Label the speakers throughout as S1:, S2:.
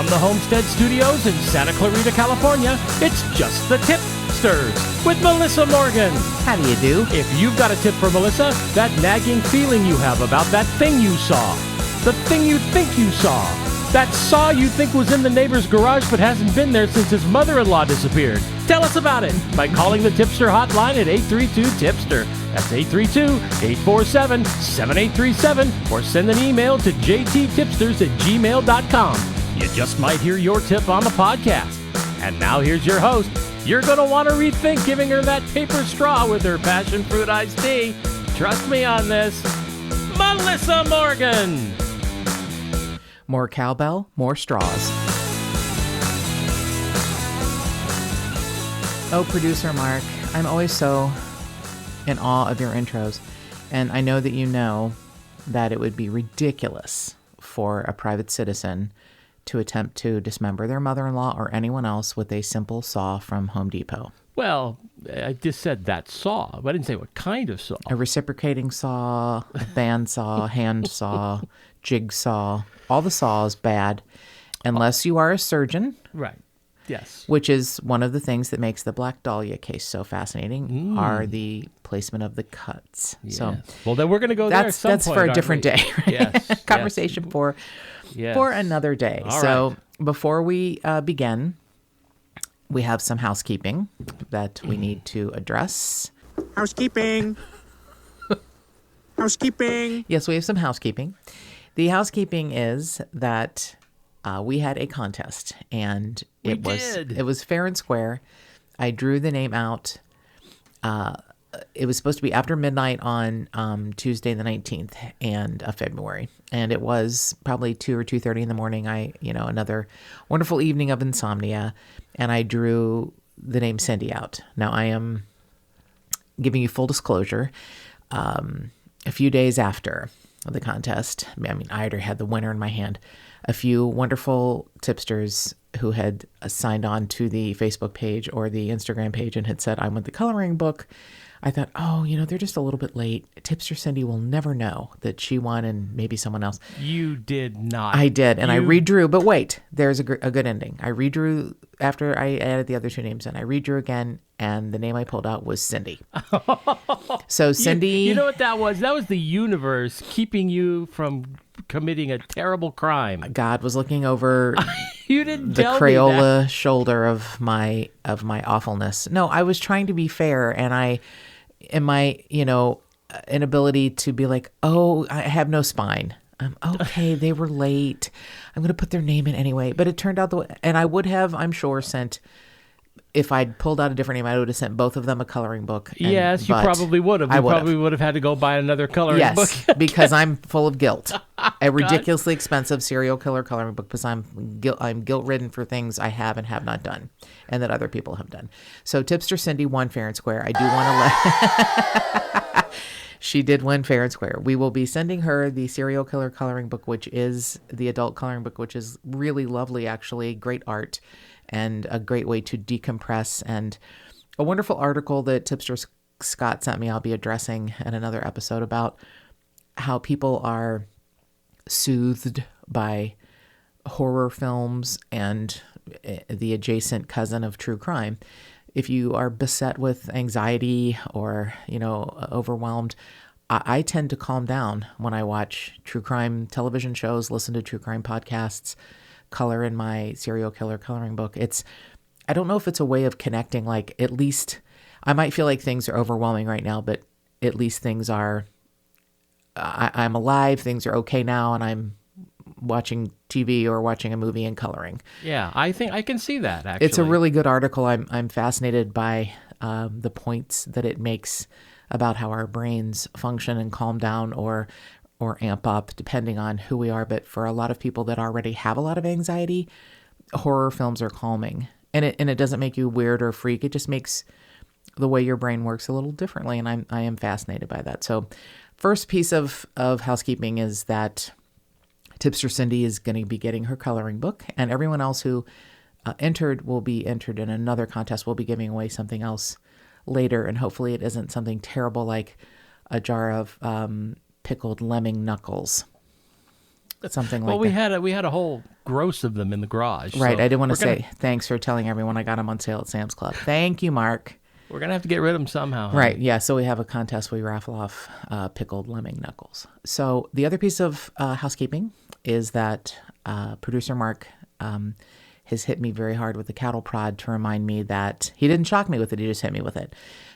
S1: From the Homestead Studios in Santa Clarita, California, it's just the Tip-Sters with Melissa Morgan.
S2: How do you do?
S1: If you've got a tip for Melissa, that nagging feeling you have about that thing you saw, the thing you think you saw, that saw you think was in the neighbor's garage but hasn't been there since his mother-in-law disappeared. Tell us about it by calling the Tipster hotline at 832-TIPSTER. That's 832-847-7837, or send an email to jttipsters@gmail.com. You just might hear your tip on the podcast. And now here's your host. You're going to want to rethink giving her that paper straw with her passion fruit iced tea. Trust me on this. Melissa Morgan.
S2: More cowbell, more straws. Oh, producer Mark, I'm always so in awe of your intros. And I know that you know that it would be ridiculous for a private citizen to attempt to dismember their mother-in-law or anyone else with a simple saw from Home Depot.
S1: Well, I just said that saw, but I didn't say what kind of saw.
S2: A reciprocating saw, a bandsaw, hand saw, jigsaw. All the saws bad, unless you are a surgeon.
S1: Right. Yes.
S2: Which is one of the things that makes the Black Dahlia case so fascinating, are the placement of the cuts.
S1: Yes.
S2: So,
S1: well, then we're going to go there at some point.
S2: That's for a different day, right?
S1: Yes.
S2: Conversation for another day.
S1: All right.
S2: Before we begin, we have some housekeeping that we need to address.
S3: Housekeeping. Housekeeping.
S2: Yes, we have some housekeeping. The housekeeping is that we had a contest, and it was fair and square. I drew the name out. It was supposed to be after midnight on Tuesday the 19th of February, and it was probably 2 or 2:30 in the morning. Another wonderful evening of insomnia, and I drew the name Cindy out. Now, I am giving you full disclosure. A few days after the contest, I already had the winner in my hand. A few wonderful tipsters who had signed on to the Facebook page or the Instagram page and had said, I want the coloring book. I thought, they're just a little bit late. Tipster Cindy will never know that she won and maybe someone else.
S1: You did not.
S2: I did, and I redrew. But wait, there's a good ending. I redrew after I added the other two names in. I redrew again, and the name I pulled out was Cindy. So Cindy...
S1: You know what that was? That was the universe keeping you from committing a terrible crime.
S2: God was looking over
S1: you didn't
S2: the
S1: tell
S2: Crayola shoulder of my awfulness. No, I was trying to be fair, and in my inability to be like, I have no spine. Okay, they were late. I'm going to put their name in anyway. But it turned out and I would have, I'm sure, sent, if I'd pulled out a different name, I would have sent both of them a coloring book.
S1: Yes, you probably would have. You probably would have had to go buy another coloring book.
S2: Yes, because I'm full of guilt. A ridiculously expensive serial killer coloring book because I'm guilt-ridden for things I have and have not done and that other people have done. So Tipster Cindy won fair and square. I do want to let... She did win fair and square. We will be sending her the serial killer coloring book, which is the adult coloring book, which is really lovely, actually. Great art and a great way to decompress. And a wonderful article that Tipster Scott sent me I'll be addressing in another episode about how people are soothed by horror films and the adjacent cousin of true crime. If you are beset with anxiety or, overwhelmed, I tend to calm down when I watch true crime television shows, listen to true crime podcasts, color in my serial killer coloring book. I don't know if it's a way of connecting, like at least I might feel like things are overwhelming right now, but at least things are, I'm alive, things are okay now, and I'm watching TV or watching a movie and coloring.
S1: Yeah, I think I can see that, actually.
S2: It's a really good article. I'm fascinated by the points that it makes about how our brains function and calm down or amp up depending on who we are. But for a lot of people that already have a lot of anxiety, horror films are calming. And it doesn't make you weird or freak. It just makes the way your brain works a little differently. And I am fascinated by that. So first piece of housekeeping is that Tipster Cindy is going to be getting her coloring book, and everyone else who entered will be entered in another contest. We'll be giving away something else later, and hopefully it isn't something terrible like a jar of pickled lemming knuckles. something like
S1: Well,
S2: that.
S1: we had a whole gross of them in the garage.
S2: Right.
S1: So
S2: I did want to
S1: we're
S2: say thanks for telling everyone I got them on sale at Sam's Club. Thank you, Mark.
S1: we're gonna have to get rid of them somehow. Honey.
S2: Right. Yeah. So we have a contest. We raffle off pickled lemming knuckles. So the other piece of housekeeping is that producer Mark has hit me very hard with the cattle prod to remind me that he didn't shock me with it. He just hit me with it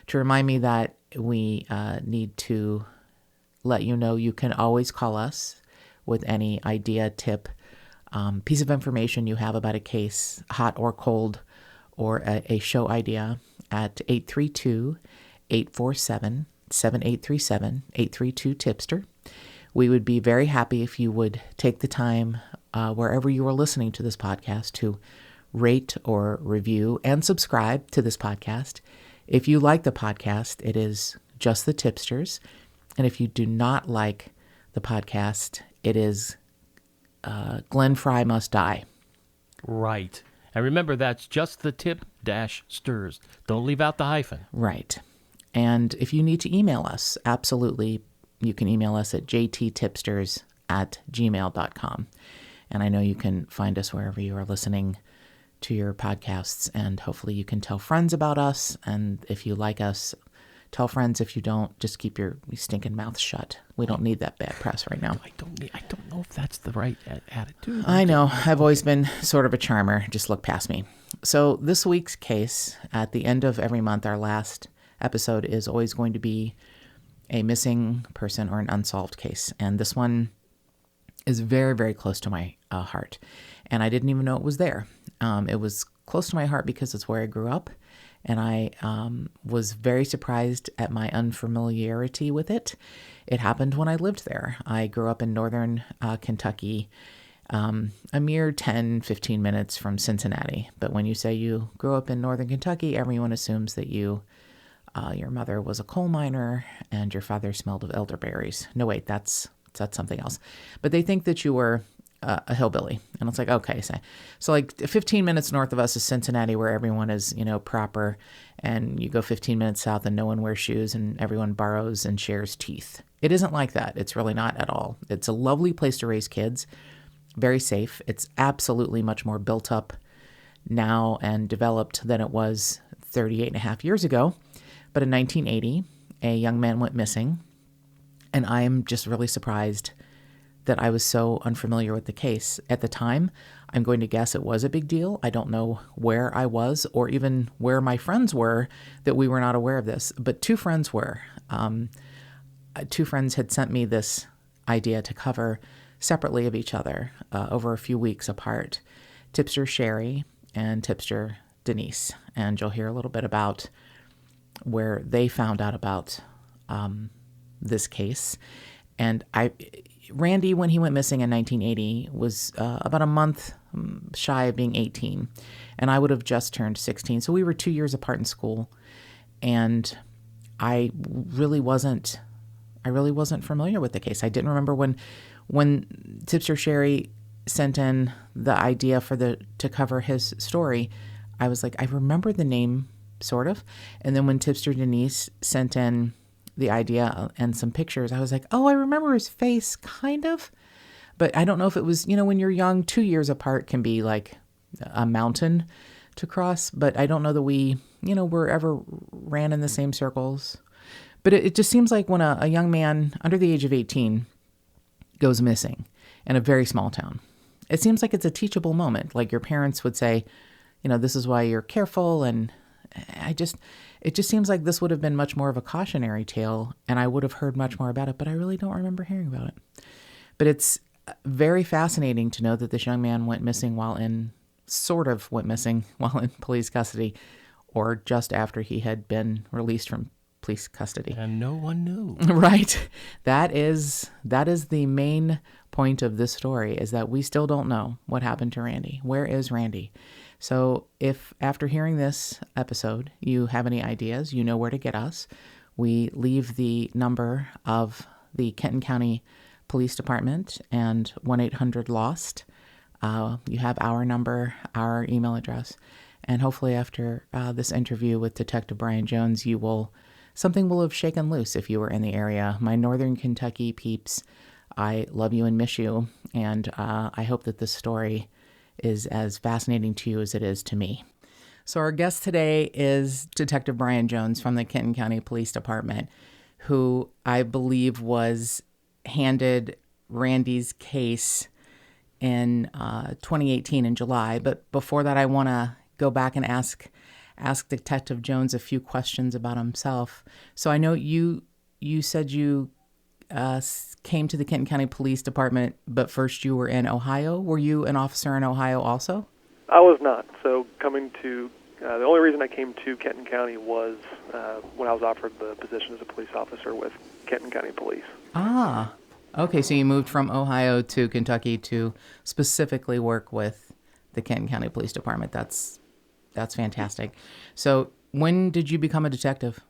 S2: to remind me that we need to let you know you can always call us with any idea, tip, piece of information you have about a case, hot or cold, or a show idea at 832-847-7837, 832-Tipster. We would be very happy if you would take the time, wherever you are listening to this podcast, to rate or review and subscribe to this podcast. If you like the podcast, it is just the Tip-Sters. And if you do not like the podcast, it is Glenn Fry Must Die.
S1: Right. And remember, that's just the Tip-Sters. Don't leave out the hyphen.
S2: Right. And if you need to email us, absolutely, you can email us at jttipsters@gmail.com. And I know you can find us wherever you are listening to your podcasts, and hopefully you can tell friends about us. And if you like us, tell friends. If you don't, just keep your stinking mouth shut. We don't need that bad press right now.
S1: I don't know if that's the right attitude.
S2: I know. I've always been sort of a charmer. Just look past me. So this week's case, at the end of every month, our last episode is always going to be a missing person or an unsolved case. And this one is very, very close to my heart. And I didn't even know it was there. It was close to my heart because it's where I grew up. And I was very surprised at my unfamiliarity with it. It happened when I lived there. I grew up in northern Kentucky, a mere 10, 15 minutes from Cincinnati. But when you say you grew up in northern Kentucky, everyone assumes that your mother was a coal miner and your father smelled of elderberries. No, wait, that's something else. But they think that you were a hillbilly. And it's like, okay. So like 15 minutes north of us is Cincinnati, where everyone is, proper. And you go 15 minutes south and no one wears shoes and everyone borrows and shares teeth. It isn't like that. It's really not at all. It's a lovely place to raise kids. Very safe. It's absolutely much more built up now and developed than it was 38 and a half years ago. But in 1980, a young man went missing. And I am just really surprised that I was so unfamiliar with the case. At the time, I'm going to guess it was a big deal. I don't know where I was or even where my friends were that we were not aware of this. But two friends were. Two friends had sent me this idea to cover separately of each other over a few weeks apart. Tipster Sherry and Tipster Denise. And you'll hear a little bit about where they found out about this case. And Randy, when he went missing in 1980, was about a month shy of being 18, and I would have just turned 16. So we were 2 years apart in school, and I really wasn't familiar with the case. I didn't remember when Tipster Sherry sent in the idea to cover his story. I was like, I remember the name sort of, and then when Tipster Denise sent in the idea and some pictures, I was like, oh, I remember his face, kind of. But I don't know if it was, when you're young, 2 years apart can be like a mountain to cross. But I don't know that we, were ever ran in the same circles. But it just seems like when a young man under the age of 18 goes missing in a very small town, it seems like it's a teachable moment. Like your parents would say, this is why you're careful. And it just seems like this would have been much more of a cautionary tale, and I would have heard much more about it, but I really don't remember hearing about it. But it's very fascinating to know that this young man went missing while in police custody, or just after he had been released from police custody.
S1: And no one knew.
S2: Right. That is the main point of this story, is that we still don't know what happened to Randy. Where is Randy? So if after hearing this episode, you have any ideas, you know where to get us. We leave the number of the Kenton County Police Department and 1-800-LOST. You have our number, our email address. And hopefully after this interview with Detective Brian Jones, something will have shaken loose if you were in the area. My Northern Kentucky peeps, I love you and miss you, and I hope that this story is as fascinating to you as it is to me. So our guest today is Detective Brian Jones from the Kenton County Police Department, who I believe was handed Randy's case in 2018 in July. But before that, I want to go back and ask Detective Jones a few questions about himself. So I know you said you came to the Kenton County Police Department, but first you were in Ohio. Were you an officer in Ohio also?
S3: I was not. So coming to the only reason I came to Kenton County was when I was offered the position as a police officer with Kenton County Police.
S2: Ah, okay. So you moved from Ohio to Kentucky to specifically work with the Kenton County Police Department. That's fantastic. So when did you become a detective?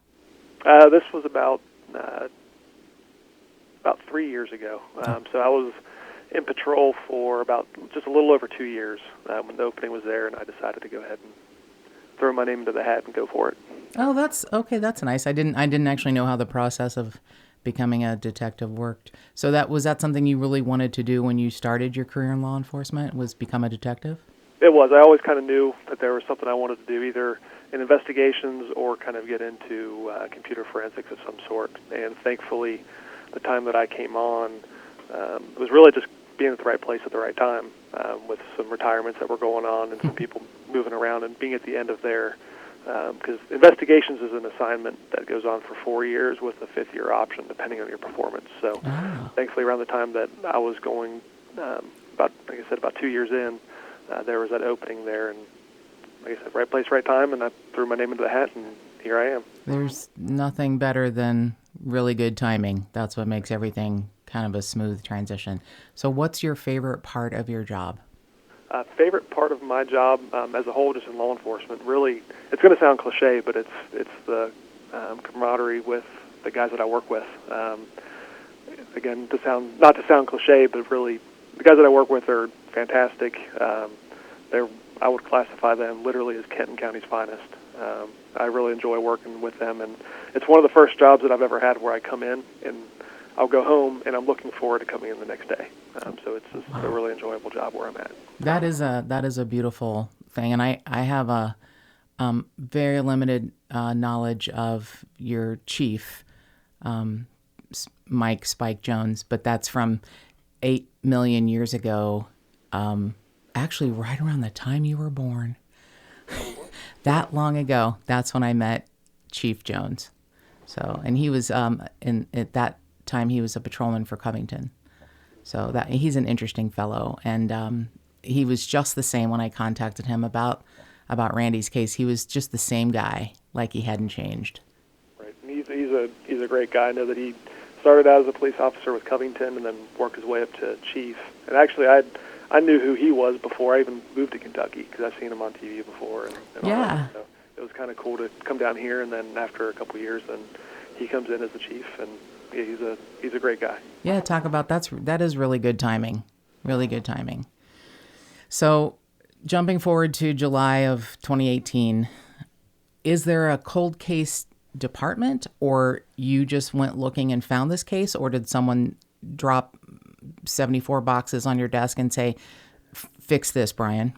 S3: This was about 3 years ago. So I was in patrol for about just a little over 2 years when the opening was there, and I decided to go ahead and throw my name into the hat and go for it.
S2: Oh, that's okay. That's nice. I didn't actually know how the process of becoming a detective worked. So was that something you really wanted to do when you started your career in law enforcement, was become a detective?
S3: It was. I always kind of knew that there was something I wanted to do, either in investigations or kind of get into computer forensics of some sort. And thankfully, the time that I came on was really just being at the right place at the right time, with some retirements that were going on and some people moving around and being at the end of their, because investigations is an assignment that goes on for 4 years with a fifth-year option depending on your performance. So thankfully around the time that I was going, like I said, about 2 years in, there was that opening there, and like I said, right place, right time, and I threw my name into the hat, and here I am.
S2: There's nothing better than really good timing. That's what makes everything kind of a smooth transition. So what's your favorite part of your job?
S3: Favorite part of my job as a whole, just in law enforcement, really, it's going to sound cliche, but it's the camaraderie with the guys that I work with. Again, not to sound cliche, but really, the guys that I work with are fantastic. I would classify them literally as Kenton County's finest. I really enjoy working with them, and it's one of the first jobs that I've ever had where I come in and I'll go home and I'm looking forward to coming in the next day. So it's just a really enjoyable job where I'm at. That is
S2: a beautiful thing, and I have a very limited knowledge of your chief, Mike Spike Jones, but that's from 8 million years ago. Actually, right around the time you were born. That long ago, that's when I met Chief Jones. So, and he was at that time he was a patrolman for Covington. So that he's an interesting fellow, and he was just the same when I contacted him about Randy's case. He was just the same guy, like he hadn't changed.
S3: Right, and he's a great guy. I know that he started out as a police officer with Covington and then worked his way up to chief. And actually, I knew who he was before I even moved to Kentucky, because I've seen him on TV before. And all that. So it was kind of cool to come down here, and then after a couple of years, then he comes in as the chief, and he's a great guy.
S2: Yeah, talk about that is really good timing. Really good timing. So, jumping forward to July of 2018, is there a cold case department, or you just went looking and found this case, or did someone drop 74 boxes on your desk and say, fix this, Brian?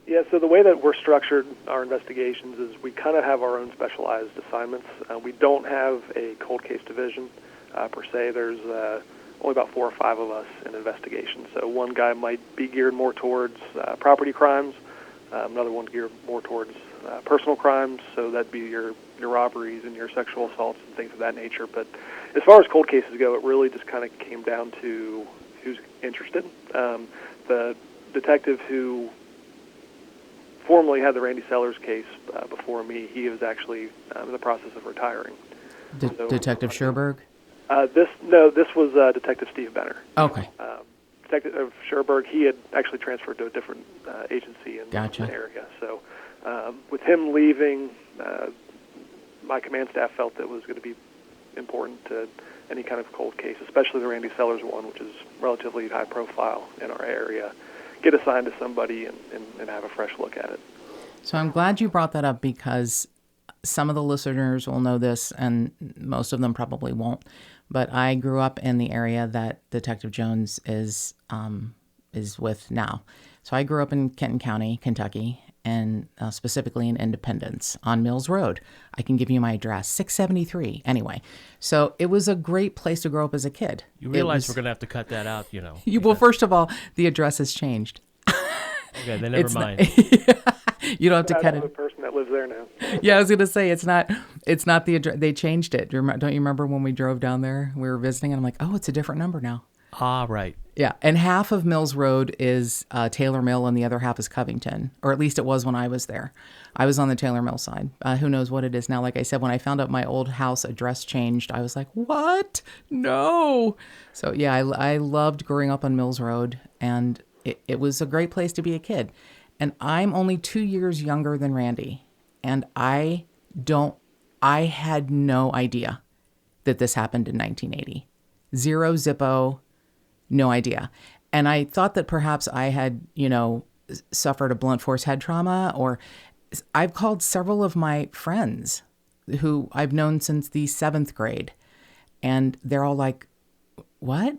S3: Yeah, so the way that we're structured our investigations is we kind of have our own specialized assignments. We don't have a cold case division per se. There's only about 4 or 5 of us in investigations. So one guy might be geared more towards property crimes, another one geared more towards personal crimes, so that'd be your robberies and your sexual assaults and things of that nature. But as far as cold cases go, it really just kind of came down to who's interested. The detective who formerly had the Randy Sellers case before me, he was actually in the process of retiring.
S2: Detective Sherberg?
S3: This was Detective Steve Benner.
S2: Okay.
S3: Detective Sherberg, he had actually transferred to a different agency in
S2: Gotcha.
S3: the area. So with him leaving, my command staff felt it was going to be important to any kind of cold case, especially the Randy Sellers one, which is relatively high profile in our area, get assigned to somebody and have a fresh look at it.
S2: So I'm glad you brought that up, because some of the listeners will know this, and most of them probably won't. But I grew up in the area that Detective Jones is with now. So I grew up in Kenton County, Kentucky, and specifically in Independence on Mills Road. I can give you my address, 673. Anyway, so it was a great place to grow up as a kid.
S1: You realize we're going to have to cut that out, you know.
S2: Well, first of all, the address has changed.
S1: Okay, then never mind.
S2: You don't have to cut
S3: I'm
S2: it.
S3: the person that lives there now.
S2: Yeah, I was going to say, it's not the address. They changed it. Don't you remember when we drove down there? We were visiting, and I'm like, oh, it's a different number now.
S1: Ah, right.
S2: Yeah, and half of Mills Road is Taylor Mill, and the other half is Covington, or at least it was when I was there. I was on the Taylor Mill side. Who knows what it is now? Like I said, when I found out my old house address changed, I was like, what? No. So yeah, I loved growing up on Mills Road, and it was a great place to be a kid. And I'm only 2 years younger than Randy, and I had no idea that this happened in 1980. Zero Zippo. No idea. And I thought that perhaps I had, suffered a blunt force head trauma, or I've called several of my friends who I've known since the 7th grade. And they're all like, what?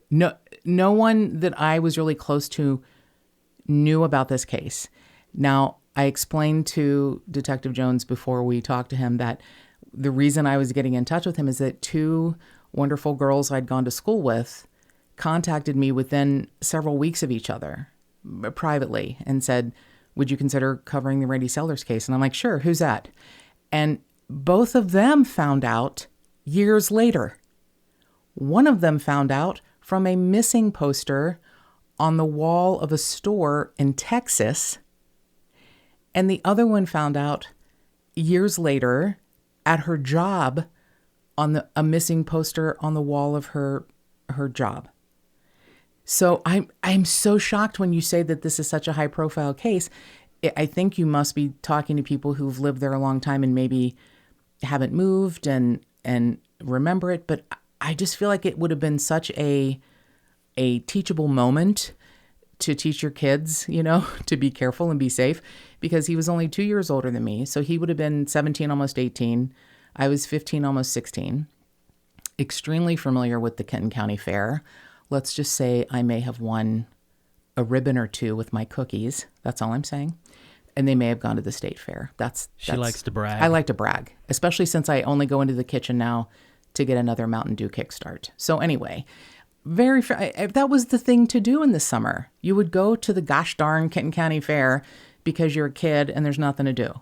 S2: No one that I was really close to knew about this case. Now, I explained to Detective Jones before we talked to him that the reason I was getting in touch with him is that 2 wonderful girls I'd gone to school with contacted me within several weeks of each other privately and said, would you consider covering the Randy Sellers case? And I'm like, sure, who's that? And both of them found out years later. One of them found out from a missing poster on the wall of a store in Texas. And the other one found out years later at her job on a missing poster on the wall of her job. So I'm so shocked when you say that this is such a high profile case. I think you must be talking to people who've lived there a long time and maybe haven't moved and remember it. But I just feel like it would have been such a teachable moment to teach your kids, to be careful and be safe, because he was only 2 years older than me. So he would have been 17, almost 18. I was 15, almost 16. Extremely familiar with the Kenton County Fair. Let's just say I may have won a ribbon or 2 with my cookies. That's all I'm saying. And they may have gone to the state fair.
S1: She likes to brag.
S2: I like to brag, especially since I only go into the kitchen now to get another Mountain Dew kickstart. So anyway, that was the thing to do in the summer. You would go to the gosh darn Kenton County Fair because you're a kid and there's nothing to do.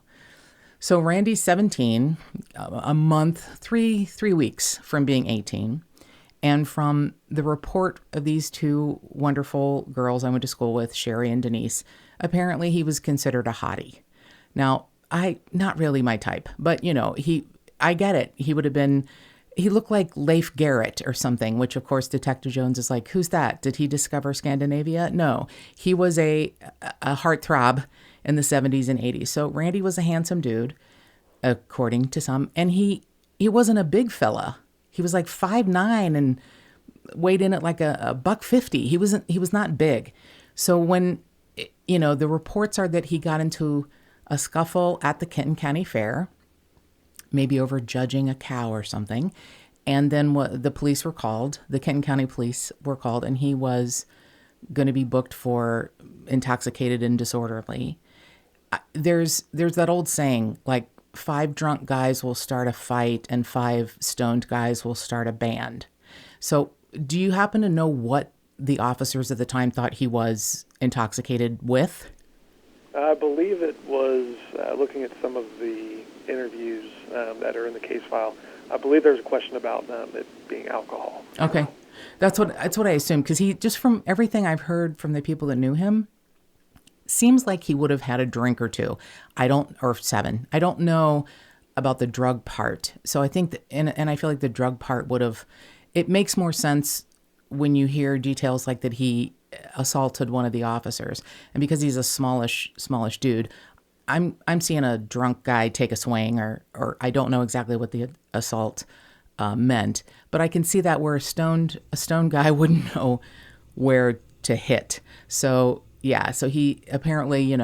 S2: So Randy's 17, a month, three weeks from being 18. And from the report of these 2 wonderful girls I went to school with, Sherry and Denise, apparently he was considered a hottie. Now, not really my type, but I get it. He looked like Leif Garrett or something, which of course Detective Jones is like, who's that? Did he discover Scandinavia? No, he was a heartthrob in the 70s and 80s. So Randy was a handsome dude, according to some, and he wasn't a big fella. He was like 5'9" and weighed in at like a $150. He was not big. So when, the reports are that he got into a scuffle at the Kenton County Fair, maybe over judging a cow or something. And then the police were called, the Kenton County police were called, and he was going to be booked for intoxicated and disorderly. There's that old saying, like, 5 drunk guys will start a fight and 5 stoned guys will start a band. So do you happen to know what the officers at the time thought he was intoxicated with?
S3: I believe it was, looking at some of the interviews that are in the case file, I believe there's a question about it being alcohol.
S2: Okay. That's what I assumed, because he, just from everything I've heard from the people that knew him, seems like he would have had a drink or 2. Or 7. I don't know about the drug part. So I think that, and I feel like the drug part it makes more sense when you hear details like that he assaulted one of the officers. And because he's a smallish dude, I'm seeing a drunk guy take a swing, or I don't know exactly what the assault meant, but I can see that where a stoned guy wouldn't know where to hit. So yeah, so he apparently,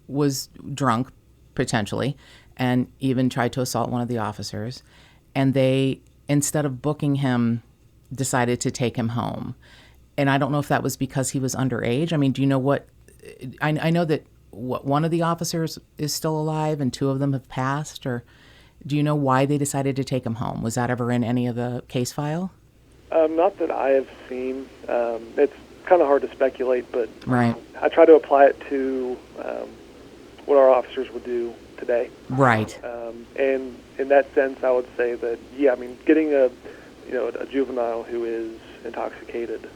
S2: was drunk, potentially, and even tried to assault one of the officers. And they, instead of booking him, decided to take him home. And I don't know if that was because he was underage. I mean, do you know what? I know that one of the officers is still alive and two of them have passed. Or do you know why they decided to take him home? Was that ever in any of the case file?
S3: Not that I have seen. It's kind of hard to speculate, but
S2: Right.
S3: I try to apply it to what our officers would do today.
S2: Right.
S3: And in that sense, I would say that, yeah, I mean, getting a juvenile who is intoxicated,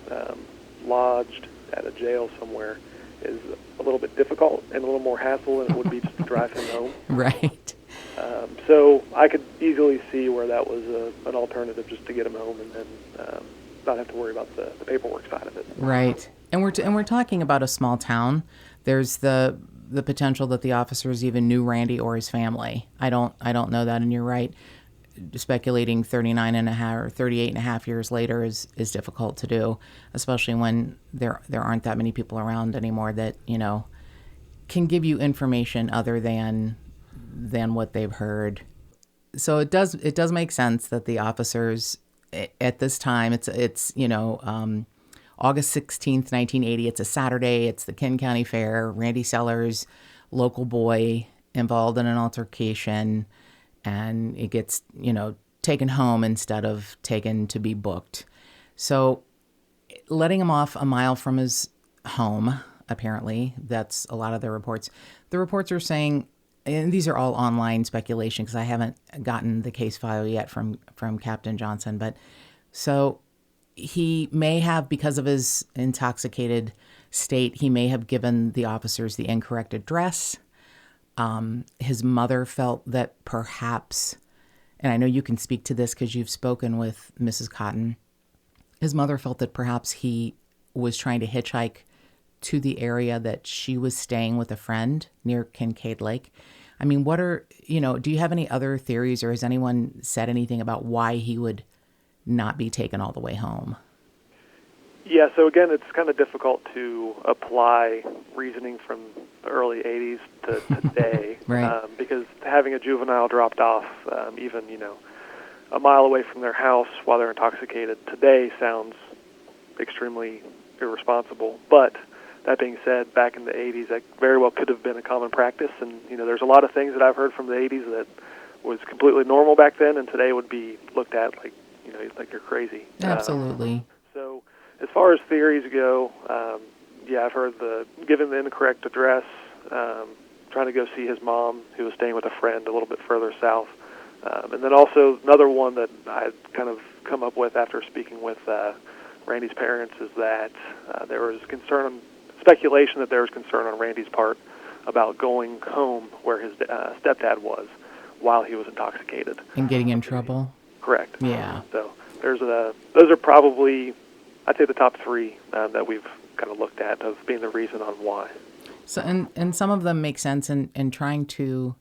S3: lodged at a jail somewhere is a little bit difficult and a little more hassle than it would be just to drive him home.
S2: Right.
S3: So I could easily see where that was an alternative, just to get him home and then not have to worry about the paperwork side of it.
S2: Right. And we're talking about a small town. There's the potential that the officers even knew Randy or his family. I don't know that, and you're right. Speculating 39 and a half or 38 and a half years later is difficult to do, especially when there aren't that many people around anymore that, can give you information other than what they've heard. So it does make sense that the officers at this time, it's August 16th, 1980. It's a Saturday. It's the Kenton County Fair. Randy Sellers, local boy, involved in an altercation, and it gets, taken home instead of taken to be booked. So letting him off a mile from his home, apparently, that's a lot of the reports. The reports are saying, and these are all online speculation because I haven't gotten the case file yet from Captain Johnson, but so he may have, because of his intoxicated state, he may have given the officers the incorrect address. His mother felt that perhaps, and I know you can speak to this because you've spoken with Mrs. Cotton, his mother felt that perhaps he was trying to hitchhike to the area that she was staying with a friend near Kincaid Lake. I mean, do you have any other theories, or has anyone said anything about why he would not be taken all the way home?
S3: Yeah, so again, it's kind of difficult to apply reasoning from the early 80s to today.
S2: Right.
S3: Because having a juvenile dropped off, even, a mile away from their house while they're intoxicated today sounds extremely irresponsible. But that being said, back in the 80s, that very well could have been a common practice. And, there's a lot of things that I've heard from the 80s that was completely normal back then, and today would be looked at like, like you're crazy.
S2: Absolutely.
S3: So as far as theories go, I've heard given the incorrect address, trying to go see his mom, who was staying with a friend a little bit further south. And then also another one that I had kind of come up with after speaking with Randy's parents is that there was speculation that there was concern on Randy's part about going home where his stepdad was while he was intoxicated.
S2: And getting in trouble?
S3: Correct.
S2: Yeah.
S3: So those are probably, I'd say, the top three that we've kind of looked at of being the reason on why.
S2: So, and some of them make sense in trying to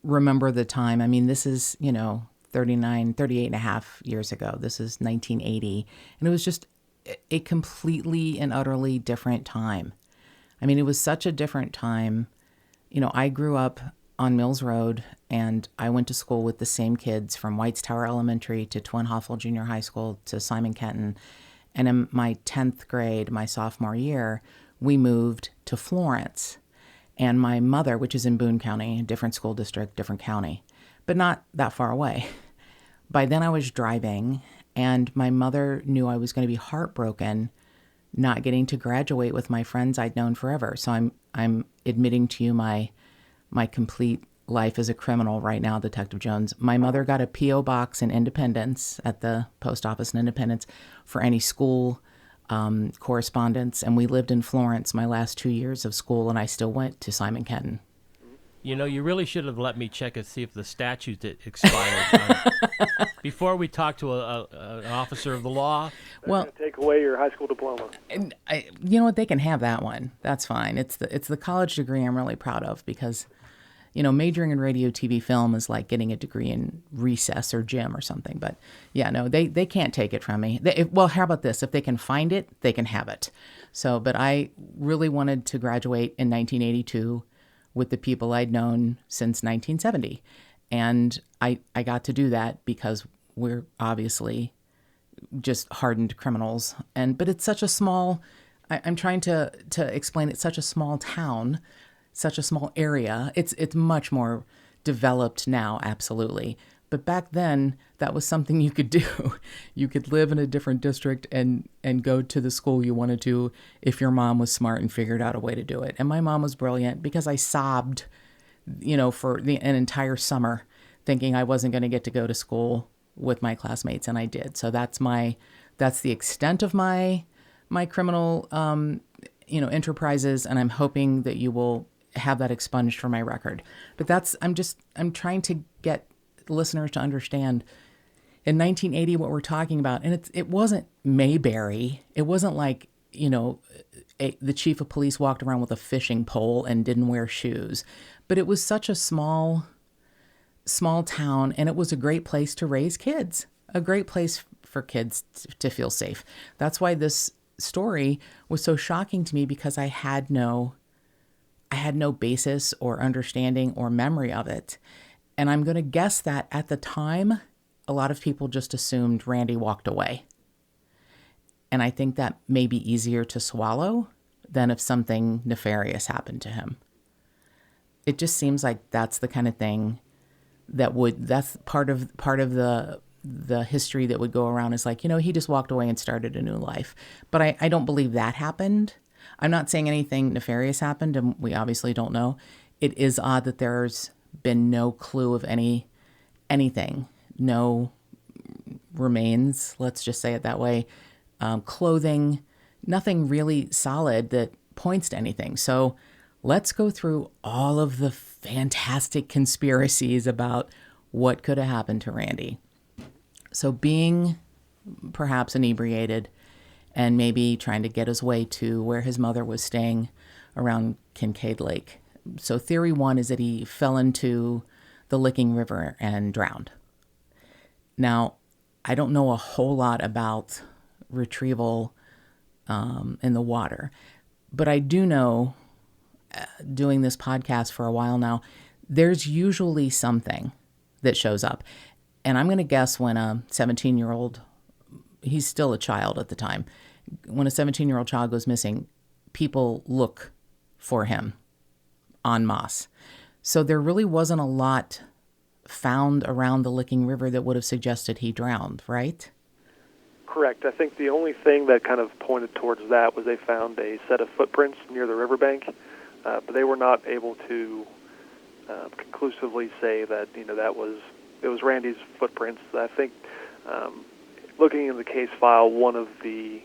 S2: remember the time. I mean, this is, 38 and a half years ago. This is 1980. And it was just a completely and utterly different time. I mean, it was such a different time. I grew up on Mills Road, and I went to school with the same kids from Whites Tower Elementary to Twin Hoffel Junior High School to Simon Kenton. And in my 10th grade, my sophomore year, we moved to Florence. And my mother, which is in Boone County, a different school district, different county, but not that far away. By then I was driving, and my mother knew I was going to be heartbroken not getting to graduate with my friends I'd known forever. So I'm admitting to you my complete life as a criminal right now, Detective Jones. My mother got a P.O. box in Independence, at the post office in Independence, for any school correspondence, and we lived in Florence my last 2 years of school, and I still went to Simon Kenton.
S1: You really should have let me check and see if the statute expired before we talk to an officer of the law.
S3: Well, take away your high school diploma.
S2: And you know what? They can have that one. That's fine. It's the college degree I'm really proud of, because, majoring in radio, TV, film is like getting a degree in recess or gym or something. But yeah, no, they can't take it from me. Well, how about this? If they can find it, they can have it. So, but I really wanted to graduate in 1982. with the people I'd known since 1970. And I got to do that because we're obviously just hardened criminals. But it's such a small, I'm trying to explain, it's such a small town, such a small area. It's much more developed now, absolutely. But back then, that was something you could do. You could live in a different district and go to the school you wanted to if your mom was smart and figured out a way to do it. And my mom was brilliant because I sobbed, for an entire summer thinking I wasn't going to get to go to school with my classmates, and I did. So that's the extent of my criminal, enterprises, and I'm hoping that you will have that expunged from my record. But I'm trying to get listeners to understand in 1980 what we're talking about. And it wasn't Mayberry. It wasn't like, the chief of police walked around with a fishing pole and didn't wear shoes. But it was such a small town, and it was a great place to raise kids, a great place for kids to feel safe. That's why this story was so shocking to me, because I had no basis or understanding or memory of it. And I'm going to guess that at the time, a lot of people just assumed Randy walked away. And I think that may be easier to swallow than if something nefarious happened to him. It just seems like that's the kind of thing that's part of the history that would go around, is like, he just walked away and started a new life. But I don't believe that happened. I'm not saying anything nefarious happened, and we obviously don't know. It is odd that there's been no clue of anything, no remains, let's just say it that way, clothing, nothing really solid that points to anything. So let's go through all of the fantastic conspiracies about what could have happened to Randy. So being perhaps inebriated and maybe trying to get his way to where his mother was staying around Kincaid Lake. So theory one is that he fell into the Licking River and drowned. Now, I don't know a whole lot about retrieval in the water, but I do know, doing this podcast for a while now, there's usually something that shows up. And I'm going to guess when a 17-year-old, he's still a child at the time, when a 17-year-old child goes missing, people look for him en masse. So there really wasn't a lot found around the Licking River that would have suggested he drowned, right?
S3: Correct. I think the only thing that kind of pointed towards that was they found a set of footprints near the riverbank, but they were not able to conclusively say that it was Randy's footprints. I think looking in the case file, one of the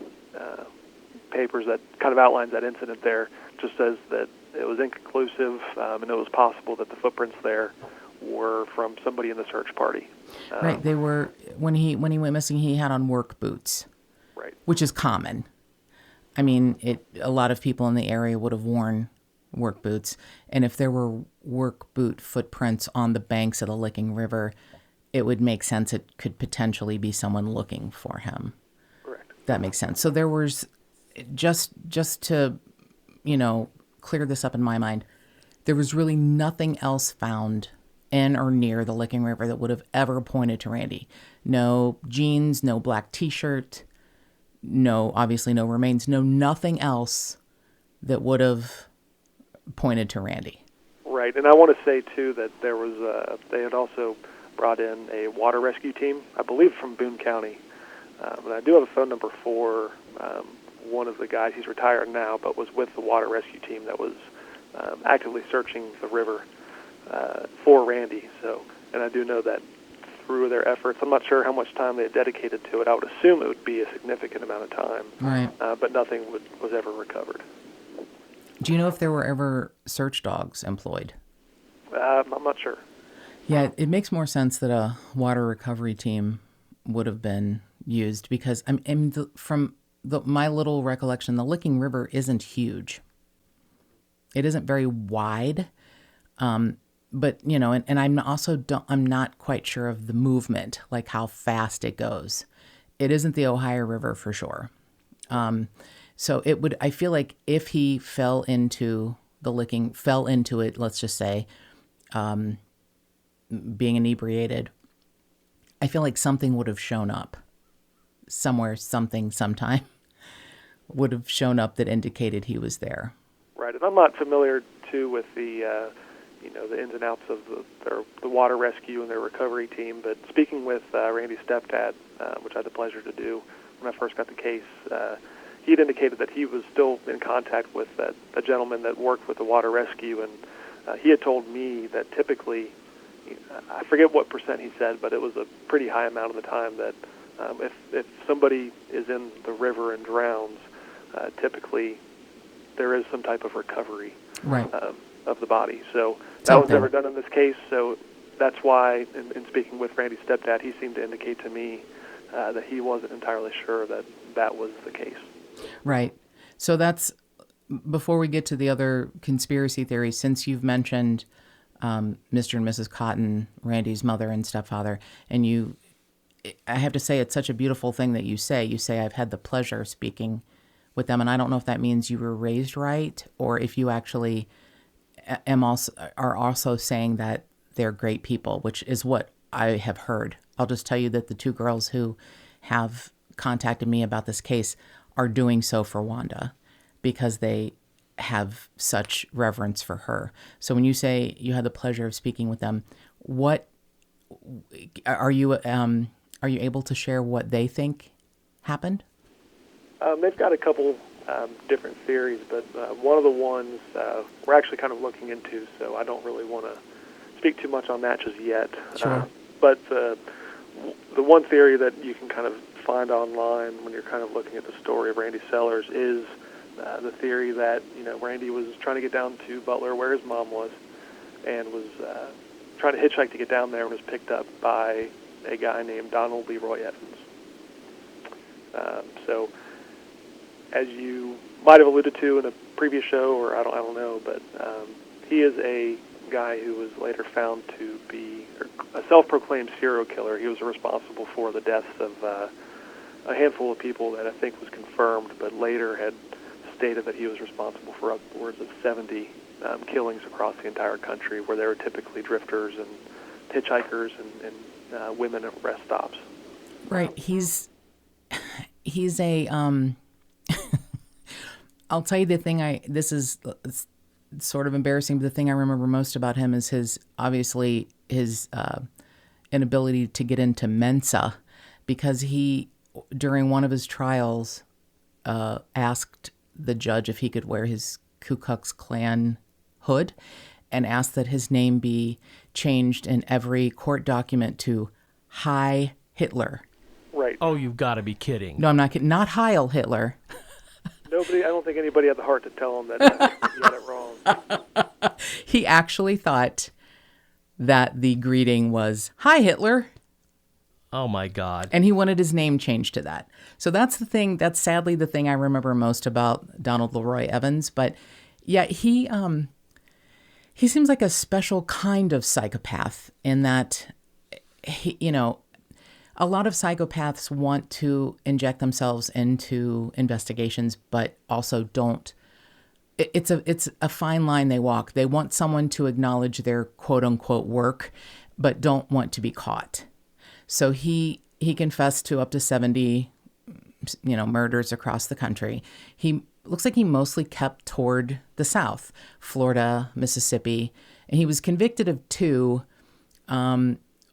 S3: papers that kind of outlines that incident there just says that it was inconclusive, and it was possible that the footprints there were from somebody in the search party.
S2: Right. They were, when he went missing, he had on work boots.
S3: Right.
S2: Which is common. I mean, a lot of people in the area would have worn work boots. And if there were work boot footprints on the banks of the Licking River, it would make sense it could potentially be someone looking for him.
S3: Correct.
S2: That makes sense. So there was, just to, clear this up in my mind, there was really nothing else found in or near the Licking River that would have ever pointed to Randy. No jeans, no black t-shirt, obviously no remains, nothing else that would have pointed to Randy.
S3: Right, and I want to say, too, that there was they had also brought in a water rescue team, I believe from Boone County. And I do have a phone number for one of the guys. He's retired now, but was with the water rescue team that was actively searching the river for Randy. So, and I do know that through their efforts, I'm not sure how much time they had dedicated to it. I would assume it would be a significant amount of time,
S2: right?
S3: But nothing was ever recovered.
S2: Do you know if there were ever search dogs employed?
S3: I'm not sure.
S2: Yeah, it makes more sense that a water recovery team would have been used, because from my little recollection, the Licking River isn't huge. It isn't very wide, but and I'm not quite sure of the movement, like how fast it goes. It isn't the Ohio River for sure. So I feel like if he fell into the licking, fell into it, let's just say, being inebriated, I feel like something would have shown up somewhere, sometime would have shown up that indicated he was there.
S3: Right, and I'm not familiar, too, with the the ins and outs of the water rescue and their recovery team, but speaking with Randy's stepdad, which I had the pleasure to do when I first got the case, he had indicated that he was still in contact with a gentleman that worked with the water rescue, and he had told me that typically, I forget what percent he said, but it was a pretty high amount of the time that if somebody is in the river and drowns, typically there is some type of recovery
S2: Right.
S3: Of the body. So that
S2: Something.
S3: was never done in this case, so that's why, in speaking with Randy's stepdad, he seemed to indicate to me that he wasn't entirely sure that was the case.
S2: Right. So that's, before we get to the other conspiracy theories, since you've mentioned Mr. and Mrs. Cotton, Randy's mother and stepfather, and I have to say it's such a beautiful thing that you say. You say, I've had the pleasure of speaking with them, and I don't know if that means you were raised right, or if you actually are also saying that they're great people, which is what I have heard. I'll just tell you that the two girls who have contacted me about this case are doing so for Wanda because they have such reverence for her. So when you say you had the pleasure of speaking with them, what are you able to share what they think happened?
S3: They've got a couple different theories, but one of the ones we're actually kind of looking into, so I don't really want to speak too much on that just yet.
S2: Sure.
S3: But the one theory that you can kind of find online when you're kind of looking at the story of Randy Sellers is the theory that Randy was trying to get down to Butler, where his mom was, and was trying to hitchhike to get down there, and was picked up by a guy named Donald Leroy Athens. So, as you might have alluded to in a previous show, or I don't know, but he is a guy who was later found to be a self-proclaimed serial killer. He was responsible for the deaths of a handful of people that I think was confirmed, but later had stated that he was responsible for upwards of 70 killings across the entire country, where there were typically drifters and hitchhikers and women at rest stops.
S2: Right. He's a I'll tell you the thing this is sort of embarrassing, but the thing I remember most about him is his inability to get into Mensa, because he, during one of his trials, asked the judge if he could wear his Ku Klux Klan hood, and asked that his name be changed in every court document to Hi Hitler.
S3: Right.
S1: Oh, you've got to be kidding.
S2: No, I'm not kidding. Not Heil Hitler.
S3: I don't think anybody had the heart to tell him that he got it wrong.
S2: He actually thought that the greeting was, Hi, Hitler.
S1: Oh, my God.
S2: And he wanted his name changed to that. So that's the thing. That's sadly the thing I remember most about Donald Leroy Evans. But yeah, he seems like a special kind of psychopath in that, a lot of psychopaths want to inject themselves into investigations, but also don't. It's a fine line they walk. They want someone to acknowledge their quote unquote work, but don't want to be caught. So he confessed to up to 70, murders across the country. He looks like he mostly kept toward the South, Florida, Mississippi, and he was convicted of 2.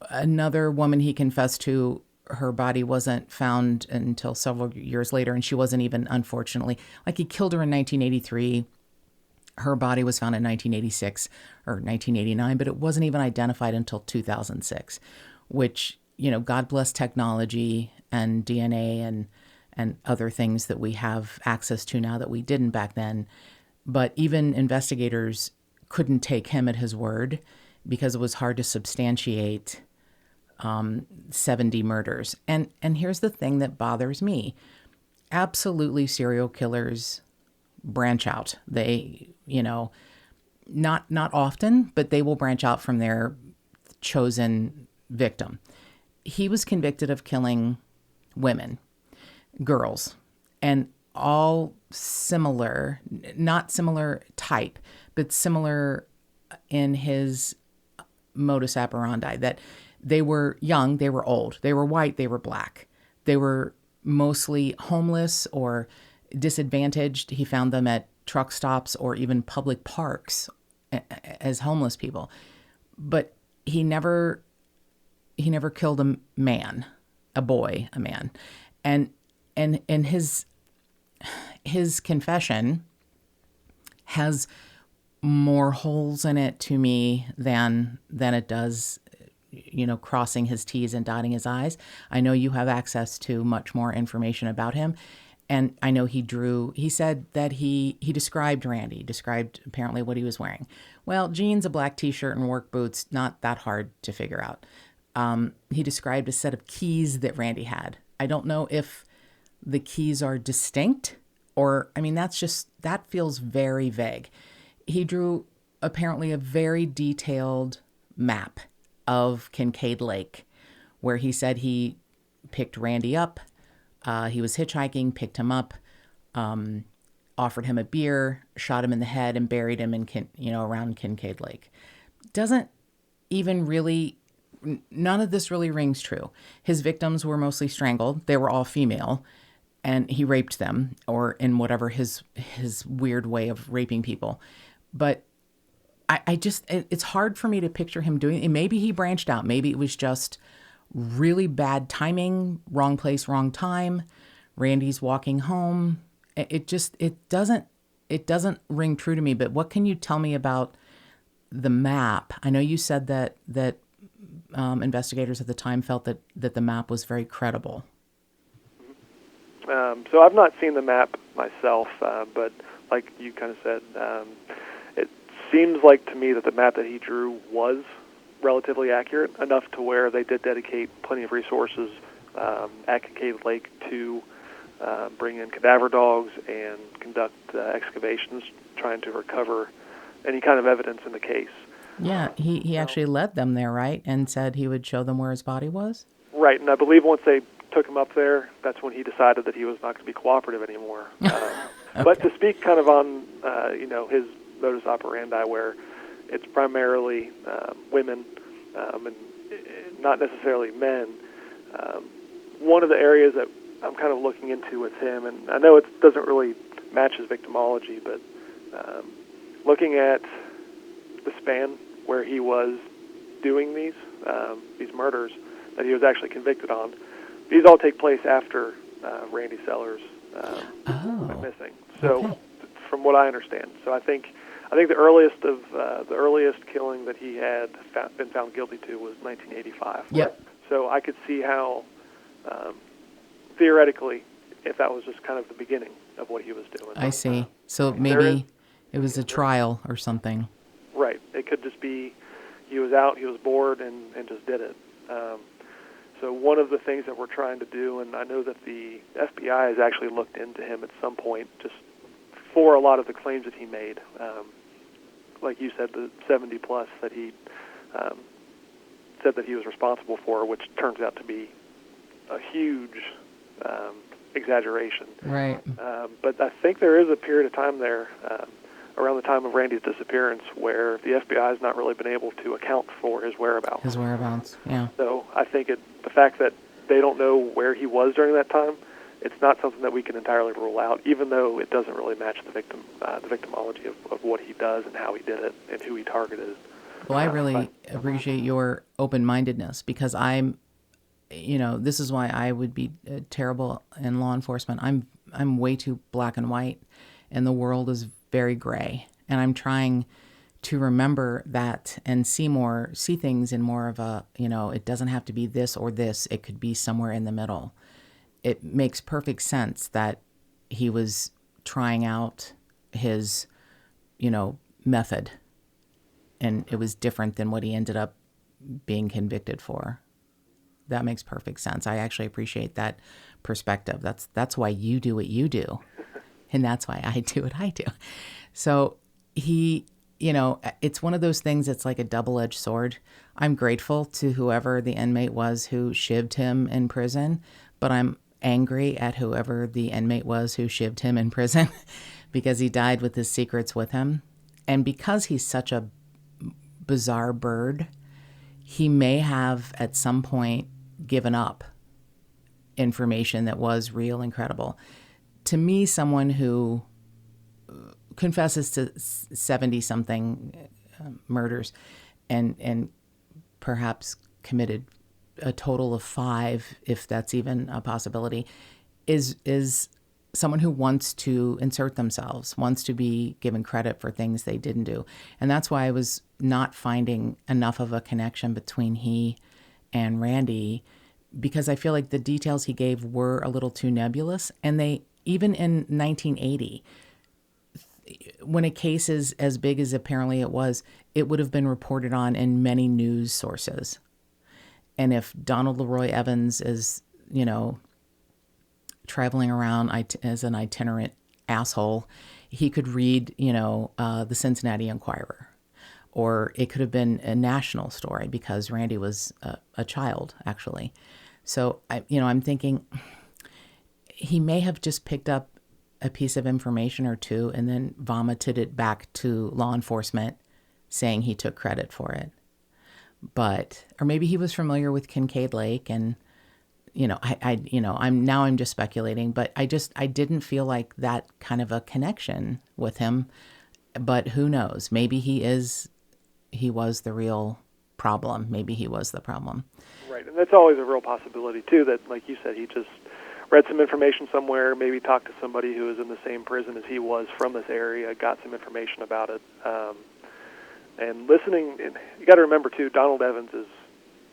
S2: Another woman he confessed to, her body wasn't found until several years later, and she wasn't even, unfortunately, like he killed her in 1983. Her body was found in 1986 or 1989, but it wasn't even identified until 2006, which, God bless technology and DNA and other things that we have access to now that we didn't back then. But even investigators couldn't take him at his word because it was hard to substantiate 70 murders. And here's the thing that bothers me. Absolutely, serial killers branch out. They, not often, but they will branch out from their chosen victim. He was convicted of killing women, girls, and all similar, not similar type, but similar in his modus operandi, that they were young, they were old, they were white, they were black. They were mostly homeless or disadvantaged. He found them at truck stops or even public parks as homeless people. But he never killed a man, a boy, a man. And his confession has more holes in it to me than it does, crossing his T's and dotting his I's. I know you have access to much more information about him. And I know he said that he described Randy, described apparently what he was wearing. Well, jeans, a black t-shirt, and work boots, not that hard to figure out. He described a set of keys that Randy had. I don't know if the keys are distinct or, that feels very vague. He drew apparently a very detailed map of Kincaid Lake, where he said he picked Randy up. He was hitchhiking, picked him up, offered him a beer, shot him in the head, and buried him around Kincaid Lake. Doesn't even really, none of this really rings true. His victims were mostly strangled. They were all female, and he raped them, or in whatever his weird way of raping people. But it's hard for me to picture him doing it. Maybe he branched out. Maybe it was just really bad timing, wrong place, wrong time. Randy's walking home. It doesn't ring true to me. But what can you tell me about the map? I know you said that investigators at the time felt that the map was very credible.
S3: So I've not seen the map myself, but like you kind of said, it seems like to me that the map that he drew was relatively accurate, enough to where they did dedicate plenty of resources at Kincaid Lake to bring in cadaver dogs and conduct excavations trying to recover any kind of evidence in the case.
S2: Yeah, he actually led them there, right? And said he would show them where his body was?
S3: Right, and I believe once they took him up there, that's when he decided that he was not going to be cooperative anymore. Okay. But to speak kind of on, his modus operandi, where it's primarily women and not necessarily men. One of the areas that I'm kind of looking into with him, and I know it doesn't really match his victimology, but looking at the span where he was doing these murders that he was actually convicted on, these all take place after Randy Sellers went missing. So, okay. From what I understand, so I think the earliest killing that he had been found guilty to was 1985.
S2: Yep.
S3: So I could see how, theoretically, if that was just kind of the beginning of what he was doing.
S2: I see. So maybe it was a trial or something.
S3: Right. It could just be he was out, he was bored, and just did it. So one of the things that we're trying to do, and I know that the FBI has actually looked into him at some point, just for a lot of the claims that he made. Like you said, the 70 plus that he said that he was responsible for, which turns out to be a huge exaggeration.
S2: Right.
S3: But I think there is a period of time there, around the time of Randy's disappearance, where the FBI has not really been able to account for his whereabouts.
S2: Yeah.
S3: So I think the fact that they don't know where he was during that time, it's not something that we can entirely rule out, even though it doesn't really match the victimology of what he does and how he did it and who he targeted.
S2: Well, I really appreciate your open-mindedness, because this is why I would be terrible in law enforcement. I'm way too black and white, and the world is very gray. And I'm trying to remember that and see things in more of a, it doesn't have to be this or this. It could be somewhere in the middle. It makes perfect sense that he was trying out his, method, and it was different than what he ended up being convicted for. That makes perfect sense. I actually appreciate that perspective. That's why you do what you do, and that's why I do what I do. So he, it's one of those things that's like a double-edged sword. I'm grateful to whoever the inmate was who shivved him in prison, but I'm angry at whoever the inmate was who shivved him in prison because he died with his secrets with him. And because he's such a bizarre bird, he may have at some point given up information that was real and credible. To me, someone who confesses to 70-something murders and perhaps committed a total of 5, if that's even a possibility, is someone who wants to insert themselves, wants to be given credit for things they didn't do. And that's why I was not finding enough of a connection between he and Randy, because I feel like the details he gave were a little too nebulous. And they, even in 1980, when a case is as big as apparently it was, it would have been reported on in many news sources. And if Donald Leroy Evans is, traveling around as an itinerant asshole, he could read, the Cincinnati Enquirer. Or it could have been a national story because Randy was a child, actually. So, I'm thinking he may have just picked up a piece of information or two and then vomited it back to law enforcement saying he took credit for it. Or maybe he was familiar with Kincaid Lake and, I'm just speculating, but I didn't feel like that kind of a connection with him. But who knows? Maybe he was the real problem. Maybe he was the problem.
S3: Right, and that's always a real possibility too. That, like you said, he just read some information somewhere, maybe talked to somebody who was in the same prison as he was from this area, got some information about it, and listening. And you got to remember too, Donald Evans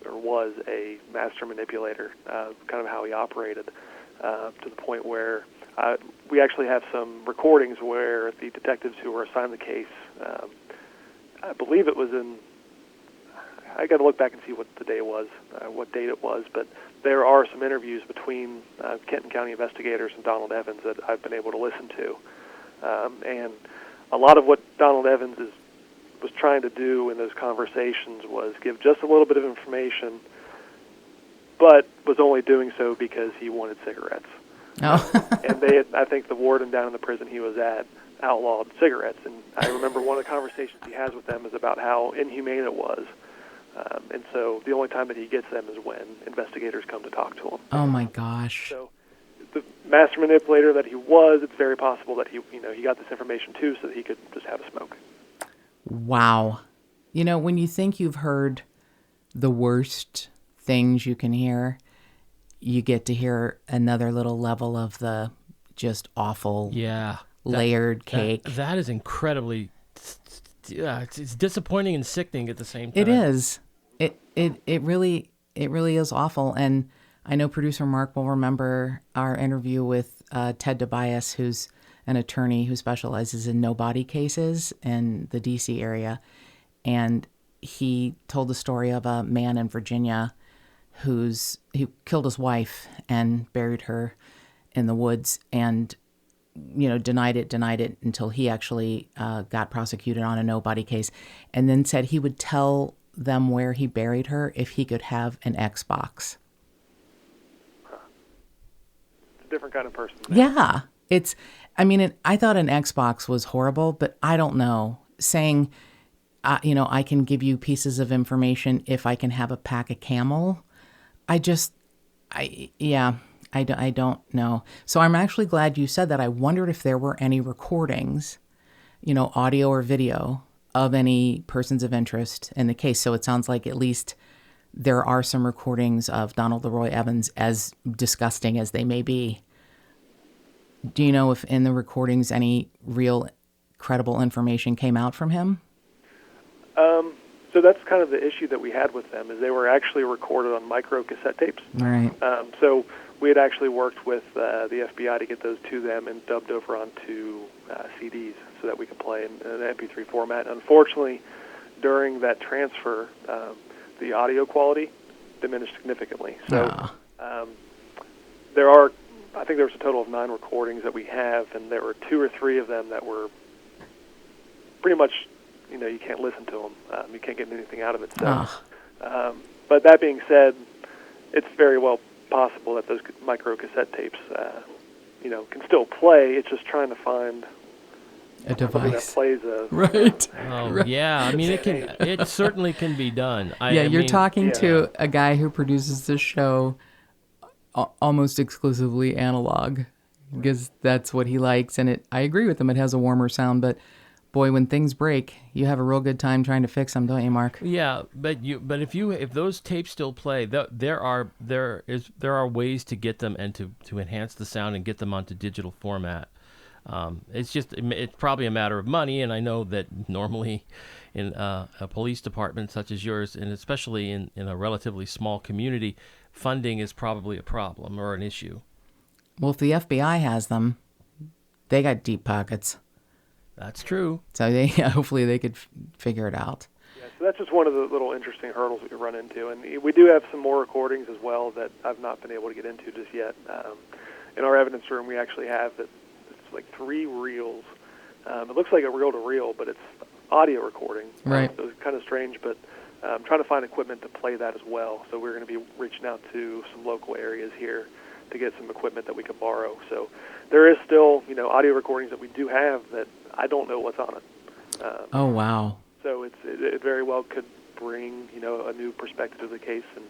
S3: was a master manipulator, kind of how he operated, to the point where we actually have some recordings where the detectives who were assigned the case, I believe it was I got to look back and see what the day was, what date it was, but there are some interviews between Kenton County investigators and Donald Evans that I've been able to listen to. And a lot of what Donald Evans was trying to do in those conversations was give just a little bit of information, but was only doing so because he wanted cigarettes.
S2: Oh.
S3: And I think the warden down in the prison he was at outlawed cigarettes. And I remember one of the conversations he has with them is about how inhumane it was. And so the only time that he gets them is when investigators come to talk to him.
S2: Oh my gosh.
S3: So the master manipulator that he was, it's very possible that he got this information too so that he could just have a smoke.
S2: Wow. When you think you've heard the worst things you can hear, you get to hear another little level of the just awful, layered cake.
S1: That is incredibly, it's disappointing and sickening at the same time.
S2: It is. It really is awful. And I know producer Mark will remember our interview with Ted Tobias, who's an attorney who specializes in no-body cases in the D.C. area. And he told the story of a man in Virginia who killed his wife and buried her in the woods and, denied it until he actually got prosecuted on a no-body case, and then said he would tell them where he buried her if he could have an Xbox.
S3: It's a different kind of person.
S2: Yeah. I thought an Xbox was horrible, but I don't know. Saying, I can give you pieces of information if I can have a pack of Camel. I don't know. So I'm actually glad you said that. I wondered if there were any recordings, audio or video of any persons of interest in the case. So it sounds like at least there are some recordings of Donald Leroy Evans, as disgusting as they may be. Do you know if in the recordings any real credible information came out from him?
S3: So that's kind of the issue that we had with them, is they were actually recorded on micro cassette tapes.
S2: Right.
S3: So we had actually worked with the FBI to get those to them and dubbed over onto CDs so that we could play in an MP3 format. Unfortunately, during that transfer, the audio quality diminished significantly. So I think there was a total of 9 recordings that we have, and there were 2 or 3 of them that were pretty much, you can't listen to them. You can't get anything out of it. So, but that being said, it's very well possible that those micro cassette tapes, can still play. It's just trying to find
S2: A
S3: something that
S2: device.
S3: plays a
S4: Right.
S1: Oh
S4: Right.
S1: yeah, I mean it certainly can be done.
S4: Yeah, you're talking
S3: yeah.
S4: to a guy who produces this show almost exclusively analog because that's what he likes. And I agree with him. It has a warmer sound, but boy, when things break, you have a real good time trying to fix them, don't you, Mark?
S1: Yeah, but if those tapes still play, there are ways to get them and to enhance the sound and get them onto digital format. It's probably a matter of money, and I know that normally in a police department such as yours, and especially in a relatively small community, funding is probably a problem or an issue.
S2: Well, if the FBI has them, they got deep pockets.
S1: That's true.
S2: So hopefully they could figure it out.
S3: Yeah, so that's just one of the little interesting hurdles that we run into. And we do have some more recordings as well that I've not been able to get into just yet. In our evidence room, we actually have it's like 3 reels. It looks like a reel-to-reel, but it's audio recording.
S4: Right.
S3: So it's kind of strange, but I'm trying to find equipment to play that as well. So we're going to be reaching out to some local areas here to get some equipment that we can borrow. So there is still, audio recordings that we do have that I don't know what's on it.
S2: Oh, wow.
S3: So it very well could bring, a new perspective to the case and